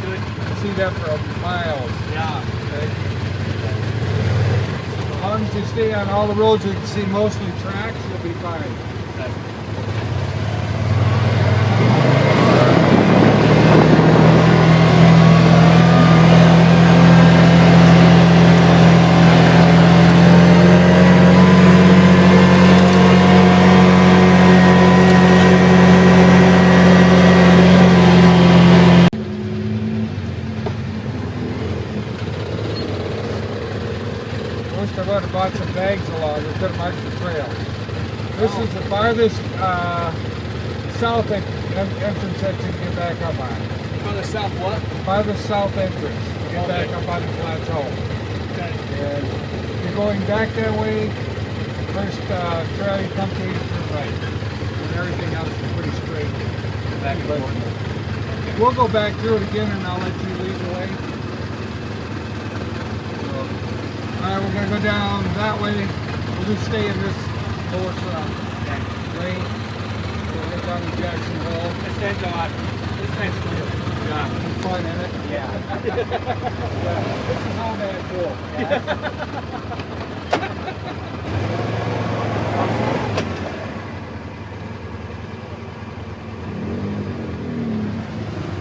Good. You see that for miles. Yeah. Okay? As long as you stay on all the roads you can see mostly tracks, you'll be fine. Okay. I went and bought some bags along. We could have marked the trail. This is the farthest south entrance that you can get back up on. Farthest south what? Farthest south entrance to get back up on the plateau. Okay. And if you're going back that way, first trail you come to, you turn right. And everything else is pretty straight. Back and forth. Okay. We'll go back through it again and I'll let you lead the way. Alright, we're going to go down that way. We'll just stay in this lower surround. Okay. We'll get down to Jackson Hole. It's nice cool. Yeah. It's fun, isn't it? Yeah. Yeah. This is all that cool.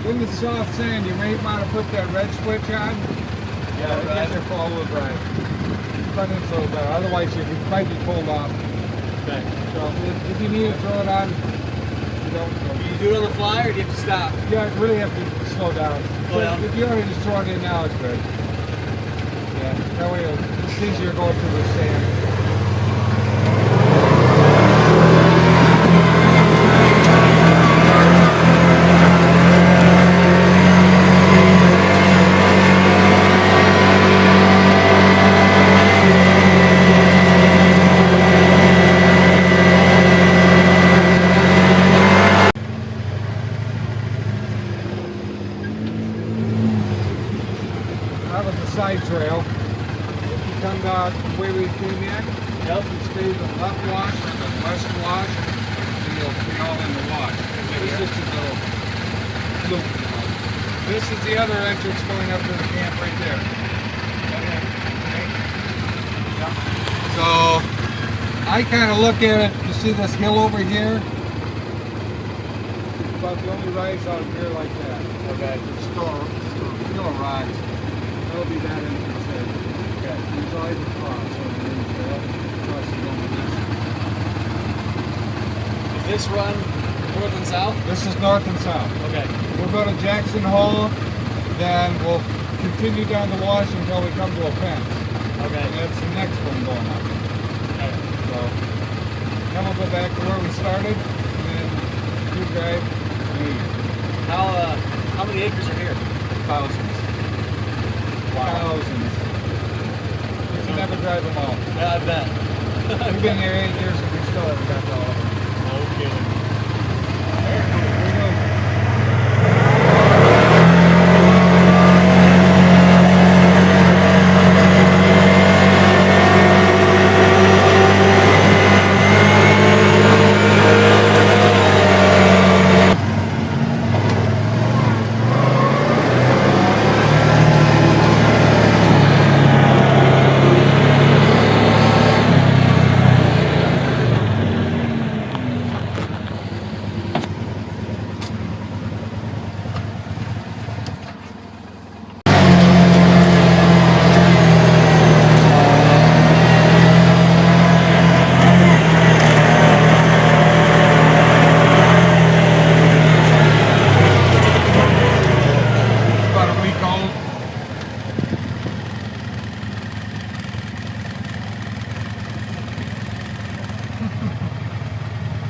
In the soft sand, you may want to put that red switch on. Yeah, right. Your four-wheel drive. Front end's a little better. Otherwise, you might be pulled off. Okay. So if you need to throw it on, you don't. Do you do it on the fly or do you have to stop? Yeah, you really have to slow down. Slow down. If you already just throw it in now, it's good. Yeah, that way it's easier going through the sand. Side trail. If you come down the way we came in, you stay the left wash or the west wash, and you'll be all in the wash. This is just a little loop. This is the other entrance going up to the camp right there. Okay. Yep. So I kind of look at it. You see this hill over here? It's about the only rise out here like that. Okay. It's still a rise. That'll be that entrance there. Okay. There's always a cross over there. Crossing over this. Does this run north and south? This is north and south. Okay. We'll go to Jackson Hole, then we'll continue down the wash until we come to a fence. Okay. And that's the next one going up. Okay. So then we'll go back to where we started, and then you drive me. How many acres are here? Thousands. Wow. Thousands. You can never drive them all. Yeah, I bet. We've been here 8 years and we still haven't got to all of them. No kidding. Here we go.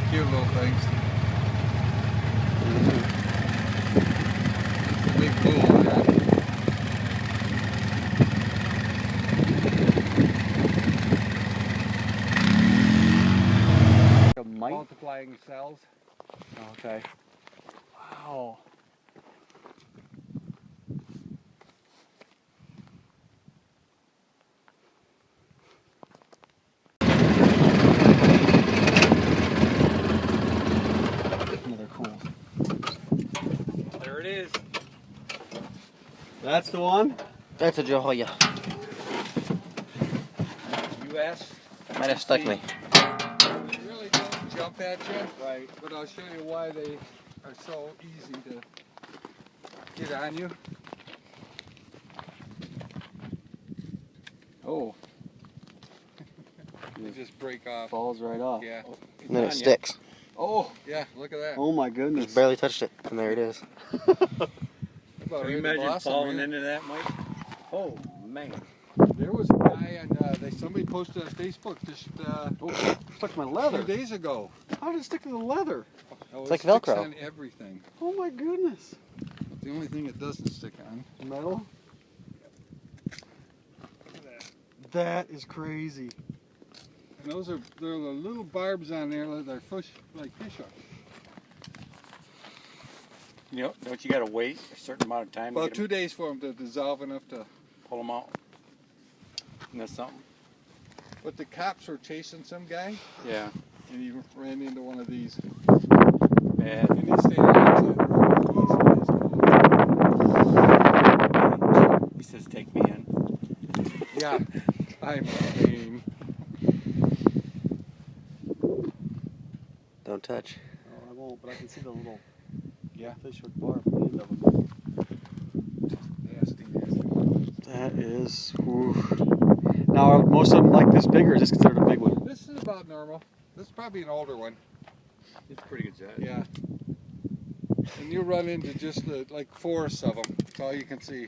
Cute little things. Big pool, yeah. Multiplying cells. Okay. Wow. Another cool. There it is. That's the one? That's a Johoya. US. Might have stuck me. They really don't jump at you. Right. But I'll show you why they are so easy to get on you. Oh. They just break off. Falls right off. Yeah. And then it sticks. Oh. Yeah, look at that. Oh my goodness. Just barely touched it, and there it is. About Can you ready to imagine blossom, falling yeah. into that, Mike? Oh man. There was a guy on, somebody posted on Facebook just Stuck my a leather. few days ago. How did it stick to the leather? Oh, It's like it sticks Velcro. on everything. Oh my goodness. But the only thing it doesn't stick on. Metal? That is crazy. And those are there are the little barbs on there that are fish hooks. You know, don't you got to wait a certain amount of time About to 2 days for them to dissolve enough to. pull them out? Isn't that something? But the cops were chasing some guy, Yeah. and he ran into one of these. Bad. And he stayed outside the road. He says, take me in. Yeah, I'm game. Don't touch. Oh, I won't, but I can see the little Yeah. fish hook bar from the end of them. Nasty, nasty. That is. Whew. Now, are most of them like this big, or is this considered a big one? This is about normal. This is probably an older one. It's pretty good size. Yeah. And you run into just like forests of them. That's all you can see.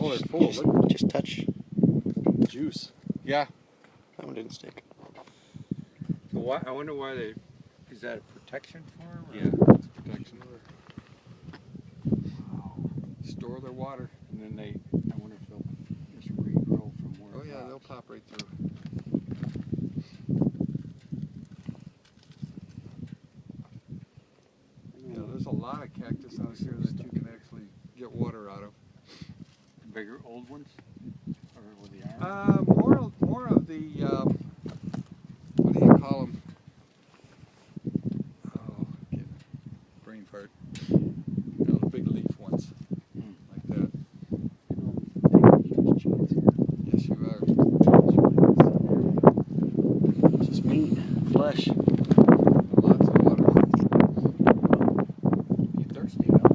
Oh, it's full. Just, Look, just touch. juice. Yeah. That one didn't stick. But why, I wonder why they. Is that a protection for them? Yeah. It's protection. Store their water. And then they. I wonder if they'll just regrow from where. Oh it yeah, they'll pops. pop right through. Yeah, there's a lot of cactus out here that you can actually get water out of. Bigger old ones, or with the arm. More of the what do you call them? Oh, get brain fart. You know, the big leaf ones, like that. Yes, you are. Just meat, flesh. Lots of water. You thirsty now?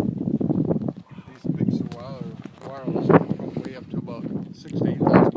These big saguaros go way up to about 6 to 8 miles